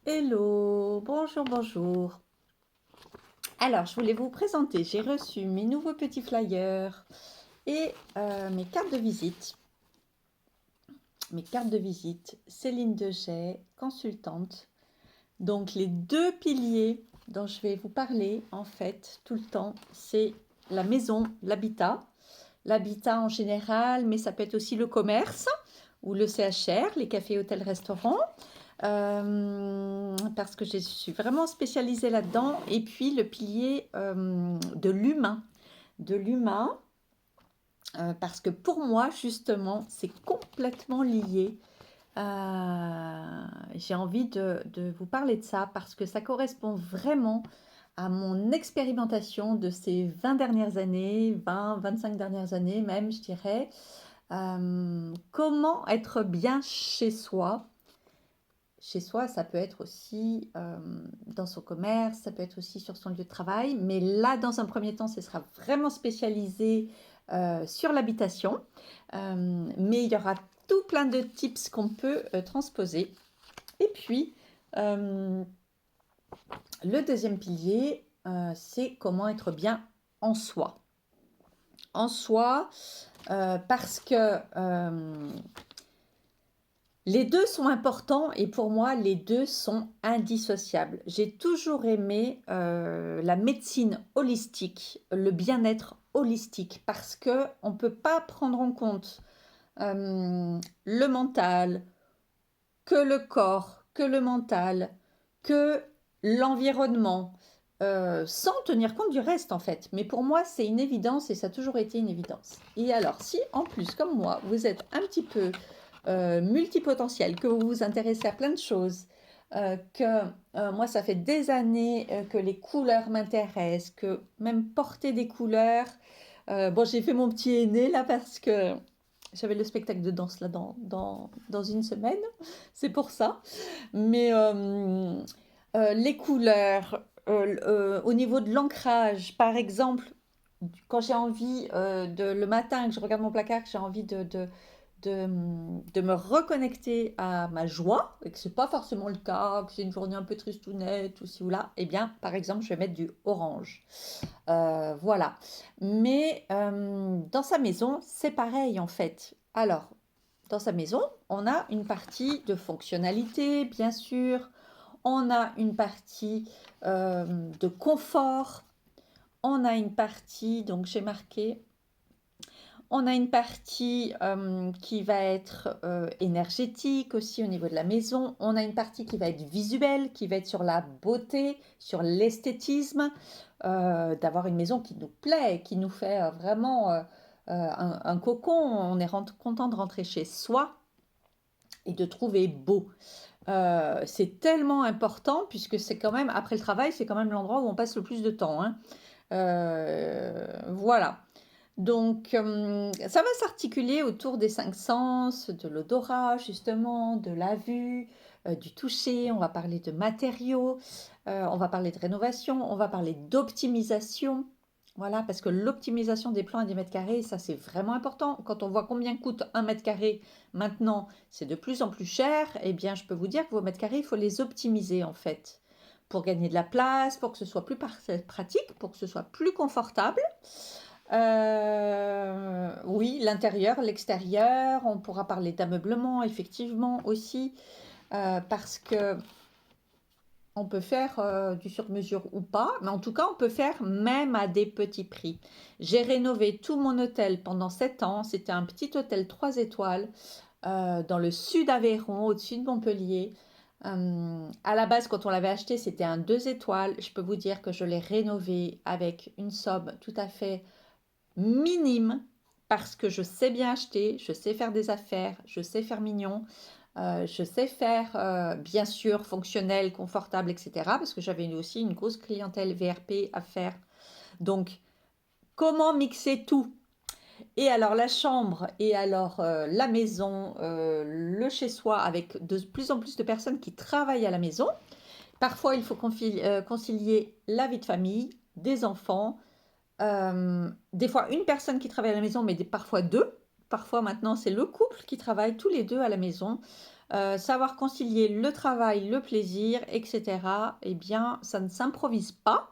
Hello, bonjour, bonjour. Alors, je voulais vous présenter, j'ai reçu mes nouveaux petits flyers et mes cartes de visite. Mes cartes de visite, Céline Degey, consultante. Donc, les deux piliers dont je vais vous parler, en fait, tout le temps, c'est la maison, l'habitat. L'habitat en général, mais ça peut être aussi le commerce ou le CHR, les cafés, hôtels, restaurants. Parce que je suis vraiment spécialisée là-dedans. Et puis le pilier de l'humain. De l'humain, parce que pour moi, justement, c'est complètement lié. J'ai envie de vous parler de ça parce que ça correspond vraiment à mon expérimentation de ces 20 dernières années, 20, 25 dernières années même, je dirais. Comment être bien chez soi. Chez soi, ça peut être aussi dans son commerce, ça peut être aussi sur son lieu de travail, mais là, dans un premier temps, ce sera vraiment spécialisé sur l'habitation. Mais il y aura tout plein de tips qu'on peut transposer. Et puis, le deuxième pilier, c'est comment être bien en soi. En soi, parce que les deux sont importants et pour moi, les deux sont indissociables. J'ai toujours aimé la médecine holistique, le bien-être holistique, parce que on ne peut pas prendre en compte le mental, que le corps, que le mental, que l'environnement, sans tenir compte du reste en fait. Mais pour moi, c'est une évidence et ça a toujours été une évidence. Et alors, si en plus, comme moi, vous êtes un petit peu multipotentiel, que vous vous intéressez à plein de choses, que moi, ça fait des années que les couleurs m'intéressent, que même porter des couleurs. Bon, j'ai fait mon petit aîné là parce que j'avais le spectacle de danse là dans une semaine, c'est pour ça. Mais les couleurs, au niveau de l'ancrage, par exemple, quand j'ai envie le matin que je regarde mon placard, que j'ai envie de me reconnecter à ma joie, et que ce n'est pas forcément le cas, que c'est une journée un peu tristounette ou ci ou là, eh bien, par exemple, je vais mettre du orange. Voilà. Mais dans sa maison, c'est pareil en fait. Alors, dans sa maison, on a une partie de fonctionnalité, bien sûr. On a une partie de confort. On a une partie, donc j'ai marqué, on a une partie qui va être énergétique aussi au niveau de la maison. On a une partie qui va être visuelle, qui va être sur la beauté, sur l'esthétisme, d'avoir une maison qui nous plaît, qui nous fait vraiment un cocon. On est content de rentrer chez soi et de trouver beau. C'est tellement important puisque c'est quand même, après le travail, c'est quand même l'endroit où on passe le plus de temps, hein. Voilà. Donc, ça va s'articuler autour des cinq sens, de l'odorat, justement, de la vue, du toucher. On va parler de matériaux, on va parler de rénovation, on va parler d'optimisation. Voilà, parce que l'optimisation des plans et des mètres carrés, ça c'est vraiment important. Quand on voit combien coûte un mètre carré maintenant, c'est de plus en plus cher. Eh bien, je peux vous dire que vos mètres carrés, il faut les optimiser en fait, pour gagner de la place, pour que ce soit plus pratique, pour que ce soit plus confortable. Oui, l'intérieur, l'extérieur, on pourra parler d'ameublement, effectivement, aussi, parce que on peut faire du sur-mesure ou pas, mais en tout cas, on peut faire même à des petits prix. J'ai rénové tout mon hôtel pendant 7 ans. C'était un petit hôtel 3 étoiles dans le sud Aveyron, au-dessus de Montpellier. À la base, quand on l'avait acheté, c'était un 2 étoiles. Je peux vous dire que je l'ai rénové avec une somme tout à fait minime parce que je sais bien acheter, je sais faire des affaires, je sais faire mignon, je sais faire bien sûr fonctionnel, confortable, etc. Parce que j'avais aussi une grosse clientèle VRP à faire. Donc, comment mixer tout? Et alors la chambre, et alors la maison, le chez-soi, avec de plus en plus de personnes qui travaillent à la maison. Parfois, il faut concilier la vie de famille, des enfants, des fois une personne qui travaille à la maison, mais parfois deux. Parfois maintenant, c'est le couple qui travaille tous les deux à la maison. savoir concilier le travail, le plaisir, etc. Eh bien, ça ne s'improvise pas.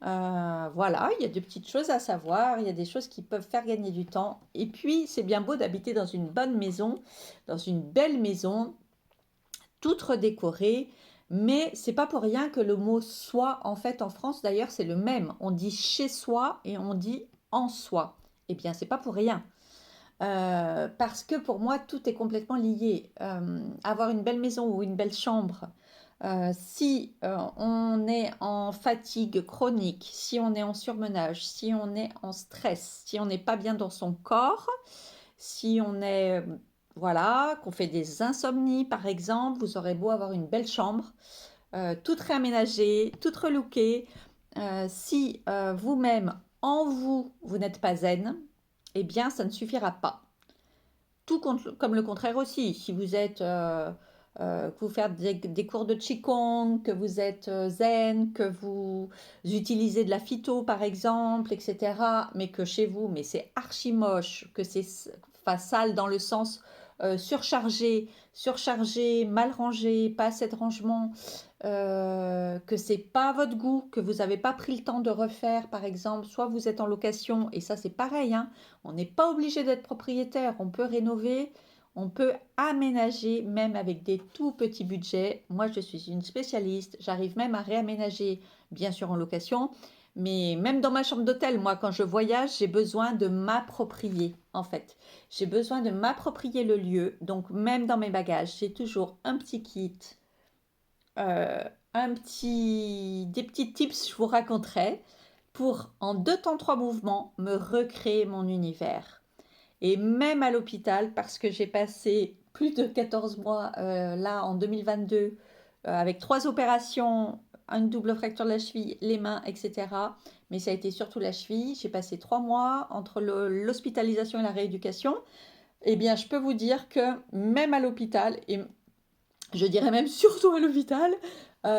Voilà, il y a de petites choses à savoir, il y a des choses qui peuvent faire gagner du temps. Et puis, c'est bien beau d'habiter dans une bonne maison, dans une belle maison, toute redécorée, mais c'est pas pour rien que le mot soi, en fait, en France, d'ailleurs, c'est le même. On dit chez soi et on dit en soi. Eh bien, c'est pas pour rien. Parce que pour moi, tout est complètement lié. Avoir une belle maison ou une belle chambre, si on est en fatigue chronique, si on est en surmenage, si on est en stress, si on n'est pas bien dans son corps, si on est, voilà, qu'on fait des insomnies par exemple, vous aurez beau avoir une belle chambre, toute réaménagée, toute relookée, si vous-même, en vous, vous n'êtes pas zen, eh bien, ça ne suffira pas. Tout comme le contraire aussi. Si vous êtes, que vous faites des cours de Qigong, que vous êtes zen, que vous utilisez de la phyto par exemple, etc., mais que chez vous, mais c'est archi moche, que c'est enfin, sale dans le sens surchargé, mal rangé, pas assez de rangement, que c'est pas à votre goût, que vous n'avez pas pris le temps de refaire, par exemple, soit vous êtes en location, et ça c'est pareil, hein, on n'est pas obligé d'être propriétaire, on peut rénover, on peut aménager même avec des tout petits budgets. Moi je suis une spécialiste, j'arrive même à réaménager, bien sûr en location, mais même dans ma chambre d'hôtel, moi quand je voyage, j'ai besoin de m'approprier en fait. J'ai besoin de m'approprier le lieu, donc même dans mes bagages, j'ai toujours un petit kit des petits tips, je vous raconterai, pour en 2 temps 3 mouvements me recréer mon univers. Et même à l'hôpital, parce que j'ai passé plus de 14 mois là en 2022 avec 3 opérations, une double fracture de la cheville, les mains, etc. Mais ça a été surtout la cheville. J'ai passé 3 mois entre l'hospitalisation et la rééducation. Eh bien, je peux vous dire que même à l'hôpital, et je dirais même surtout à l'hôpital,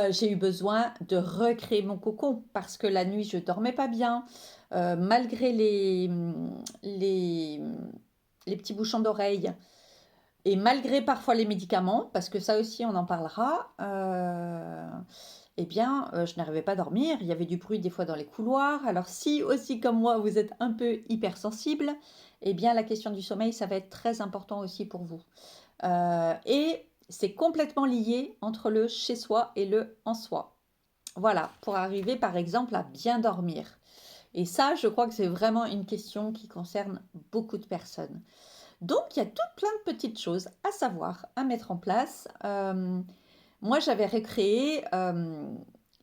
j'ai eu besoin de recréer mon cocon parce que la nuit, je dormais pas bien, malgré les petits bouchons d'oreille et malgré parfois les médicaments, parce que ça aussi, on en parlera, eh bien, je n'arrivais pas à dormir. Il y avait du bruit des fois dans les couloirs. Alors, si aussi comme moi, vous êtes un peu hypersensible, eh bien, la question du sommeil, ça va être très important aussi pour vous. Et c'est complètement lié entre le chez soi et le en soi. Voilà, pour arriver par exemple à bien dormir. Et ça, je crois que c'est vraiment une question qui concerne beaucoup de personnes. Donc, il y a tout plein de petites choses à savoir, à mettre en place. Moi, j'avais recréé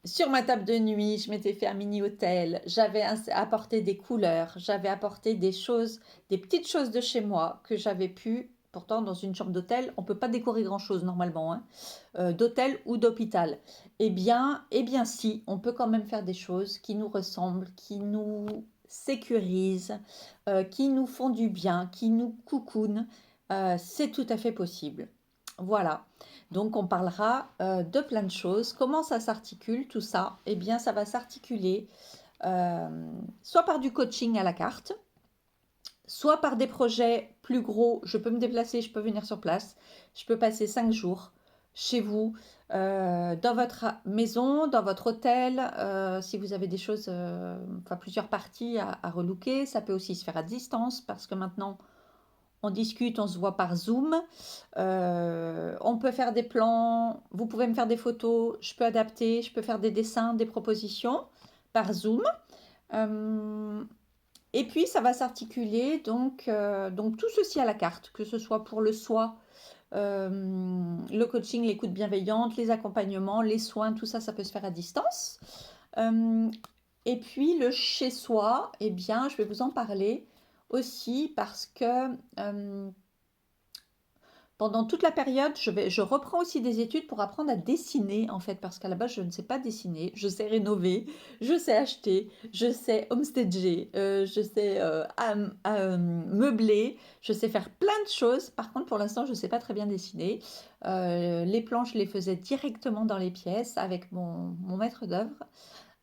sur ma table de nuit, je m'étais fait un mini hôtel, j'avais apporté des couleurs, j'avais apporté des choses, des petites choses de chez moi que j'avais pu. Pourtant, dans une chambre d'hôtel, on ne peut pas décorer grand-chose normalement, hein, d'hôtel ou d'hôpital. Eh bien, si, on peut quand même faire des choses qui nous ressemblent, qui nous sécurisent, qui nous font du bien, qui nous coucounent. C'est tout à fait possible. Voilà. Donc on parlera de plein de choses. Comment ça s'articule tout ça? Eh bien, ça va s'articuler soit par du coaching à la carte, soit par des projets plus gros. Je peux me déplacer, je peux venir sur place. Je peux passer 5 jours chez vous, dans votre maison, dans votre hôtel. Si vous avez des choses, enfin plusieurs parties à relooker, ça peut aussi se faire à distance parce que maintenant on discute, on se voit par Zoom. On peut faire des plans, vous pouvez me faire des photos, je peux adapter, je peux faire des dessins, des propositions par Zoom. Euh, et puis ça va s'articuler donc tout ceci à la carte, que ce soit pour le soi, le coaching, l'écoute bienveillante, les accompagnements, les soins, tout ça, ça peut se faire à distance. Euh, et puis le chez soi, eh bien, je vais vous en parler aussi parce que pendant toute la période, je reprends aussi des études pour apprendre à dessiner, en fait, parce qu'à la base, je ne sais pas dessiner. Je sais rénover, je sais acheter, je sais homestager, je sais meubler, je sais faire plein de choses. Par contre, pour l'instant, je ne sais pas très bien dessiner. Les plans, je les faisais directement dans les pièces avec mon maître d'œuvre.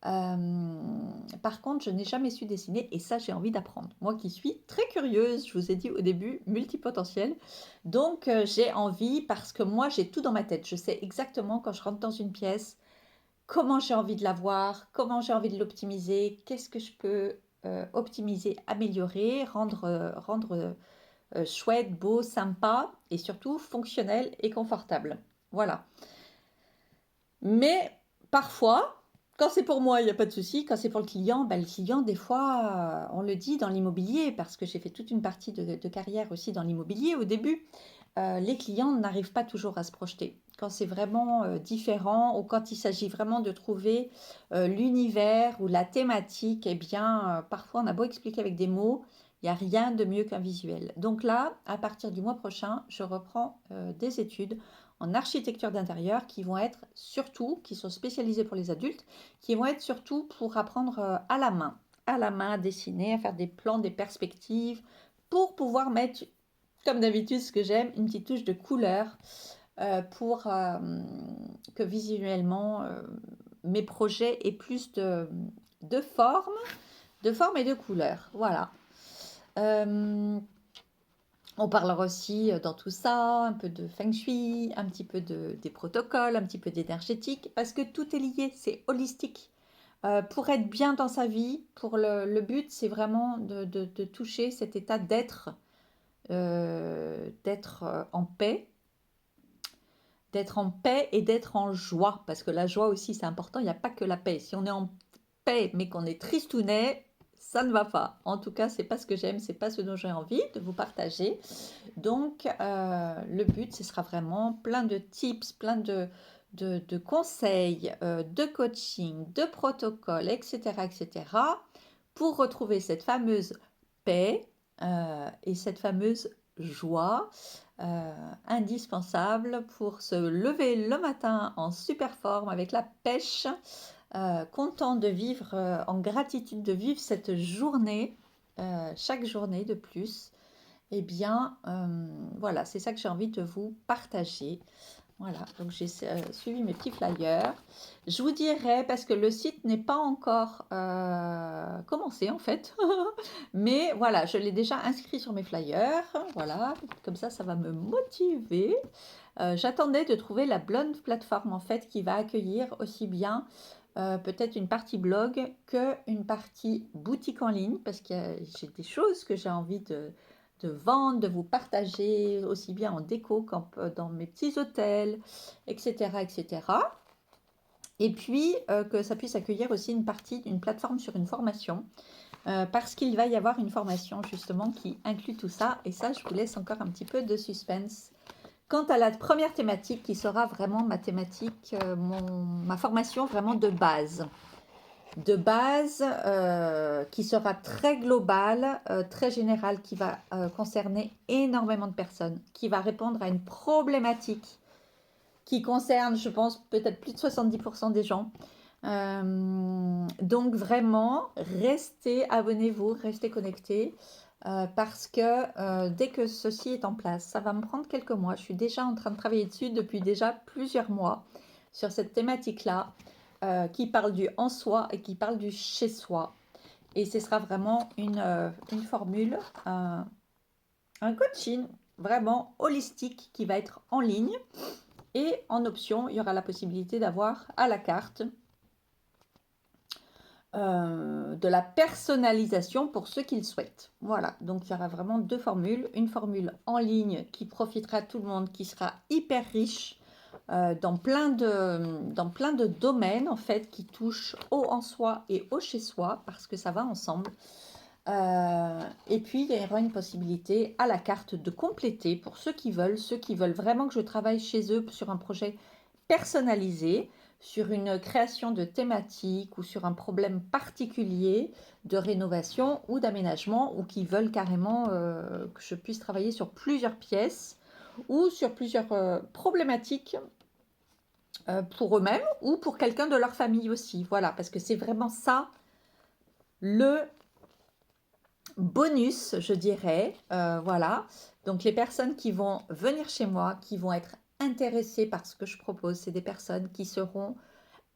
Par contre, je n'ai jamais su dessiner et ça, j'ai envie d'apprendre. Moi qui suis très curieuse, je vous ai dit au début, multipotentielle. Donc, j'ai envie parce que moi, j'ai tout dans ma tête. Je sais exactement quand je rentre dans une pièce, comment j'ai envie de la voir, comment j'ai envie de l'optimiser, qu'est-ce que je peux optimiser, améliorer, rendre chouette, beau, sympa et surtout fonctionnel et confortable. Voilà. Mais parfois, quand c'est pour moi, il n'y a pas de souci. Quand c'est pour le client, des fois, on le dit dans l'immobilier, parce que j'ai fait toute une partie de carrière aussi dans l'immobilier au début, les clients n'arrivent pas toujours à se projeter. Quand c'est vraiment différent ou quand il s'agit vraiment de trouver l'univers ou la thématique, eh bien, parfois on a beau expliquer avec des mots, il n'y a rien de mieux qu'un visuel. Donc là, à partir du mois prochain, je reprends des études en architecture d'intérieur qui vont être surtout, qui sont spécialisées pour les adultes, qui vont être surtout pour apprendre à la main à dessiner, à faire des plans, des perspectives, pour pouvoir mettre, comme d'habitude, ce que j'aime, une petite touche de couleur pour que visuellement mes projets aient plus de forme, et de couleur. Voilà. On parlera aussi dans tout ça, un peu de feng shui, un petit peu des protocoles, un petit peu d'énergétique, parce que tout est lié, c'est holistique. Pour être bien dans sa vie, pour le but, c'est vraiment de toucher cet état d'être en paix et d'être en joie, parce que la joie aussi, c'est important, il n'y a pas que la paix. Si on est en paix, mais qu'on est tristounet, ça ne va pas. En tout cas, c'est pas ce que j'aime, c'est pas ce dont j'ai envie de vous partager. Donc, le but, ce sera vraiment plein de tips, plein de conseils, de coaching, de protocoles, etc., pour retrouver cette fameuse paix et cette fameuse joie indispensable pour se lever le matin en super forme avec la pêche, content de vivre en gratitude de vivre cette journée, chaque journée de plus. Eh bien, voilà, c'est ça que j'ai envie de vous partager. Voilà, donc j'ai suivi mes petits flyers. Je vous dirai, parce que le site n'est pas encore commencé en fait, mais voilà, je l'ai déjà inscrit sur mes flyers. Voilà, comme ça va me motiver. J'attendais de trouver la bonne plateforme en fait qui va accueillir aussi bien peut-être une partie blog que une partie boutique en ligne, parce que j'ai des choses que j'ai envie de vendre, de vous partager, aussi bien en déco qu'en dans mes petits hôtels, etc., etc. Et puis que ça puisse accueillir aussi une plateforme sur une formation, parce qu'il va y avoir une formation justement qui inclut tout ça. Et ça, je vous laisse encore un petit peu de suspense. Quant à la première thématique, qui sera vraiment ma thématique, ma formation vraiment qui sera très globale, très générale, qui va concerner énormément de personnes, qui va répondre à une problématique qui concerne, je pense, peut-être plus de 70% des gens. Donc vraiment, restez, abonnez-vous, restez connectés. Parce que dès que ceci est en place, ça va me prendre quelques mois. Je suis déjà en train de travailler dessus depuis déjà plusieurs mois sur cette thématique-là, qui parle du en soi et qui parle du chez soi. Et ce sera vraiment une formule, un coaching vraiment holistique qui va être en ligne. Et en option, il y aura la possibilité d'avoir à la carte de la personnalisation pour ceux qui le souhaitent. Voilà, donc il y aura vraiment deux formules. Une formule en ligne qui profitera à tout le monde, qui sera hyper riche dans plein de domaines en fait, qui touchent au en soi et au chez soi, parce que ça va ensemble. Et puis il y aura une possibilité à la carte de compléter pour ceux qui veulent vraiment que je travaille chez eux sur un projet personnalisé, sur une création de thématique ou sur un problème particulier de rénovation ou d'aménagement, ou qui veulent carrément que je puisse travailler sur plusieurs pièces ou sur plusieurs problématiques pour eux-mêmes ou pour quelqu'un de leur famille aussi. Voilà, parce que c'est vraiment ça le bonus, je dirais. Voilà, donc les personnes qui vont venir chez moi, qui vont être intéressées par ce que je propose, c'est des personnes qui seront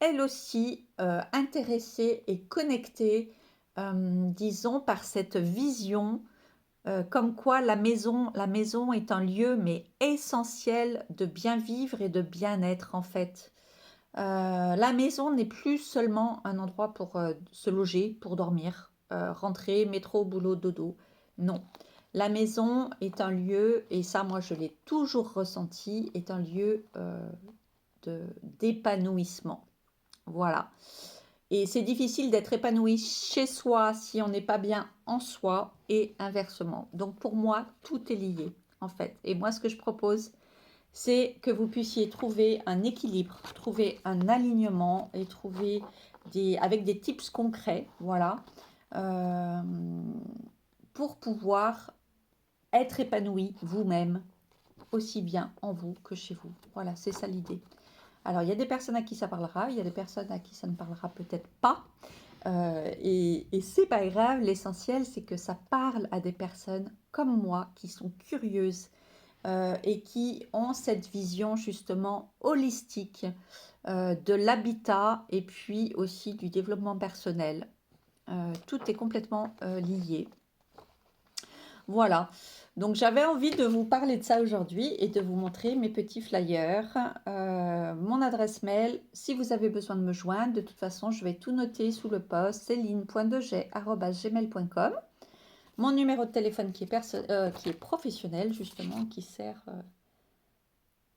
elle aussi intéressée et connectée, disons, par cette vision, comme quoi la maison est un lieu mais essentiel de bien vivre et de bien-être en fait. La maison n'est plus seulement un endroit pour se loger, pour dormir, rentrer, métro, boulot, dodo. Non. La maison est un lieu, et ça moi je l'ai toujours ressenti, est un lieu d'épanouissement. Voilà. Et c'est difficile d'être épanoui chez soi si on n'est pas bien en soi et inversement. Donc pour moi, tout est lié en fait. Et moi, ce que je propose, c'est que vous puissiez trouver un équilibre, trouver un alignement et trouver avec des tips concrets, voilà, euh, pour pouvoir être épanoui vous-même, aussi bien en vous que chez vous. Voilà, c'est ça l'idée. Alors, il y a des personnes à qui ça parlera, il y a des personnes à qui ça ne parlera peut-être pas. Et c'est pas grave, l'essentiel c'est que ça parle à des personnes comme moi qui sont curieuses et qui ont cette vision justement holistique de l'habitat et puis aussi du développement personnel. Tout est complètement lié. Voilà, donc j'avais envie de vous parler de ça aujourd'hui et de vous montrer mes petits flyers, mon adresse mail. Si vous avez besoin de me joindre, de toute façon, je vais tout noter sous le post céline.degey@gmail.com. Mon numéro de téléphone qui est professionnel, justement, qui sert.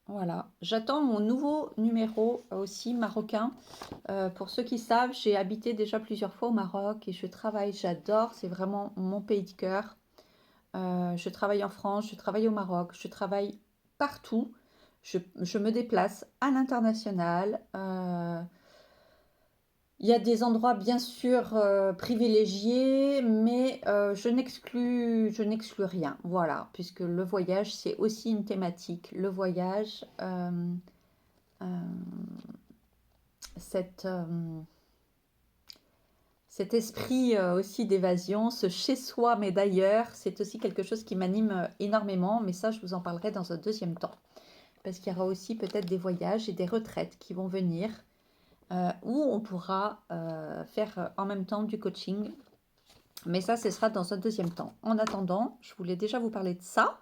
Voilà, j'attends mon nouveau numéro aussi marocain. Pour ceux qui savent, j'ai habité déjà plusieurs fois au Maroc et je travaille, j'adore, c'est vraiment mon pays de cœur. Je travaille en France, je travaille au Maroc, je travaille partout. Je me déplace à l'international. Il y a des endroits bien sûr privilégiés, mais je n'exclus rien. Voilà, puisque le voyage, c'est aussi une thématique. Le voyage, euh, cette, euh, cet esprit aussi d'évasion, ce chez-soi mais d'ailleurs, c'est aussi quelque chose qui m'anime énormément, mais ça je vous en parlerai dans un deuxième temps. Parce qu'il y aura aussi peut-être des voyages et des retraites qui vont venir où on pourra faire en même temps du coaching. Mais ça, ce sera dans un deuxième temps. En attendant, je voulais déjà vous parler de ça.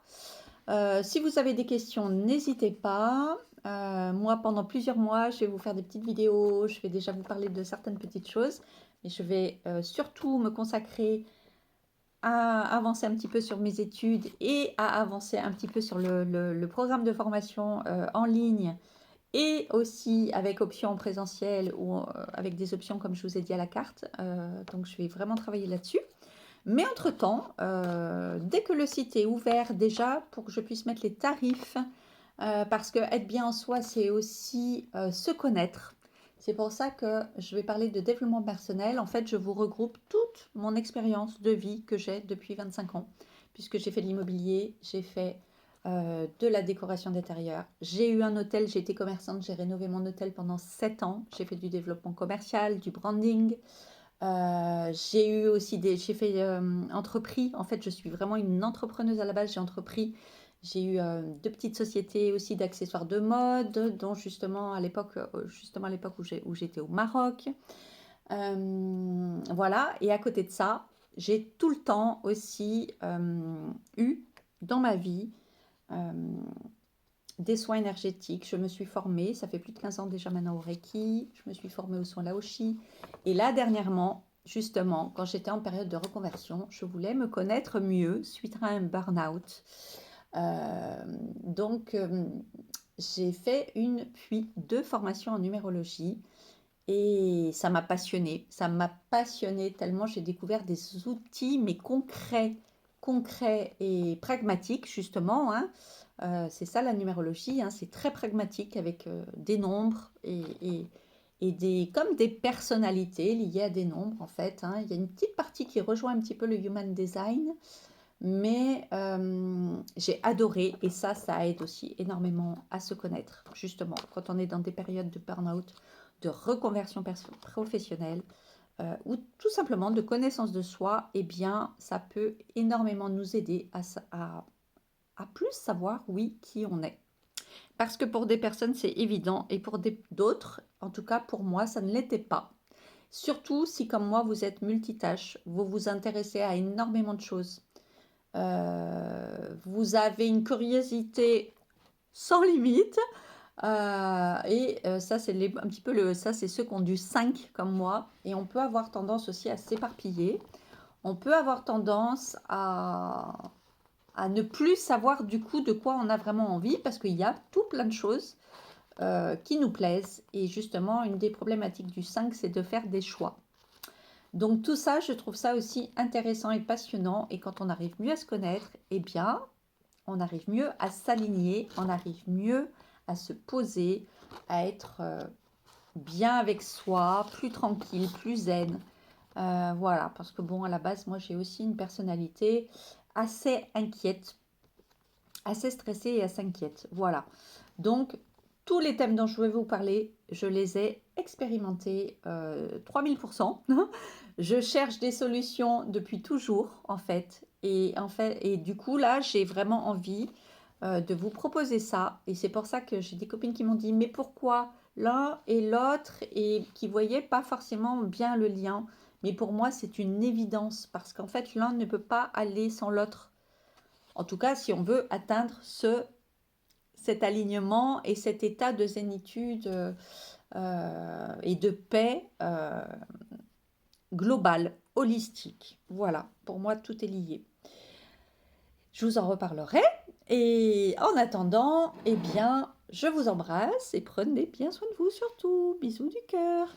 Si vous avez des questions, n'hésitez pas. Moi, pendant plusieurs mois, je vais vous faire des petites vidéos. Je vais déjà vous parler de certaines petites choses. Mais je vais surtout me consacrer à avancer un petit peu sur mes études et à avancer un petit peu sur le programme de formation en ligne et aussi avec options présentielles ou avec des options comme je vous ai dit à la carte. Donc je vais vraiment travailler là-dessus. Mais entre-temps, dès que le site est ouvert déjà pour que je puisse mettre les tarifs, parce que être bien en soi, c'est aussi se connaître. C'est pour ça que je vais parler de développement personnel. En fait, je vous regroupe toute mon expérience de vie que j'ai depuis 25 ans, puisque j'ai fait de l'immobilier, j'ai fait de la décoration d'intérieur. J'ai eu un hôtel, j'ai été commerçante, j'ai rénové mon hôtel pendant 7 ans. J'ai fait du développement commercial, du branding. J'ai eu aussi j'ai fait entrepris. En fait, je suis vraiment une entrepreneuse à la base. J'ai entrepris. J'ai eu deux petites sociétés aussi d'accessoires de mode, dont justement à l'époque où j'étais au Maroc. Voilà. Et à côté de ça, j'ai tout le temps aussi eu dans ma vie euh, des soins énergétiques. Je me suis formée, ça fait plus de 15 ans déjà maintenant au Reiki, je me suis formée aux soins Laoshi. Et là, dernièrement, justement, quand j'étais en période de reconversion, je voulais me connaître mieux suite à un burn-out. Euh, donc, j'ai fait une puis deux formations en numérologie et ça m'a passionnée. Ça m'a passionnée tellement j'ai découvert des outils, mais concrets et pragmatiques, justement, hein. C'est ça la numérologie, hein, c'est très pragmatique avec des nombres et comme des personnalités liées à des nombres, en fait, hein. Il y a une petite partie qui rejoint un petit peu le human design, mais j'ai adoré et ça aide aussi énormément à se connaître, justement, quand on est dans des périodes de burn-out, de reconversion professionnelle ou tout simplement de connaissance de soi, eh bien, ça peut énormément nous aider à plus savoir, oui, qui on est. Parce que pour des personnes, c'est évident et pour d'autres, en tout cas pour moi, ça ne l'était pas. Surtout si, comme moi, vous êtes multitâche, vous vous intéressez à énormément de choses. Vous avez une curiosité sans limite. Ça, c'est un petit peu ça, c'est ceux qui ont du 5 comme moi. Et on peut avoir tendance aussi à s'éparpiller. On peut avoir tendance à ne plus savoir du coup de quoi on a vraiment envie parce qu'il y a tout plein de choses qui nous plaisent. Et justement, une des problématiques du 5, c'est de faire des choix. Donc tout ça, je trouve ça aussi intéressant et passionnant. Et quand on arrive mieux à se connaître, eh bien, on arrive mieux à s'aligner, on arrive mieux à se poser, à être bien avec soi, plus tranquille, plus zen. Voilà, parce que bon, à la base, moi, j'ai aussi une personnalité assez inquiète, assez stressée et assez inquiète. Voilà. Donc, tous les thèmes dont je vais vous parler, je les ai expérimentés 3000%. Je cherche des solutions depuis toujours, en fait. Et du coup, là, j'ai vraiment envie de vous proposer ça. Et c'est pour ça que j'ai des copines qui m'ont dit, mais pourquoi l'un et l'autre, et qui voyaient pas forcément bien le lien. Mais pour moi, c'est une évidence, parce qu'en fait, l'un ne peut pas aller sans l'autre. En tout cas, si on veut atteindre cet alignement et cet état de zénitude et de paix globale, holistique. Voilà, pour moi, tout est lié. Je vous en reparlerai. Et en attendant, eh bien, je vous embrasse et prenez bien soin de vous surtout. Bisous du cœur.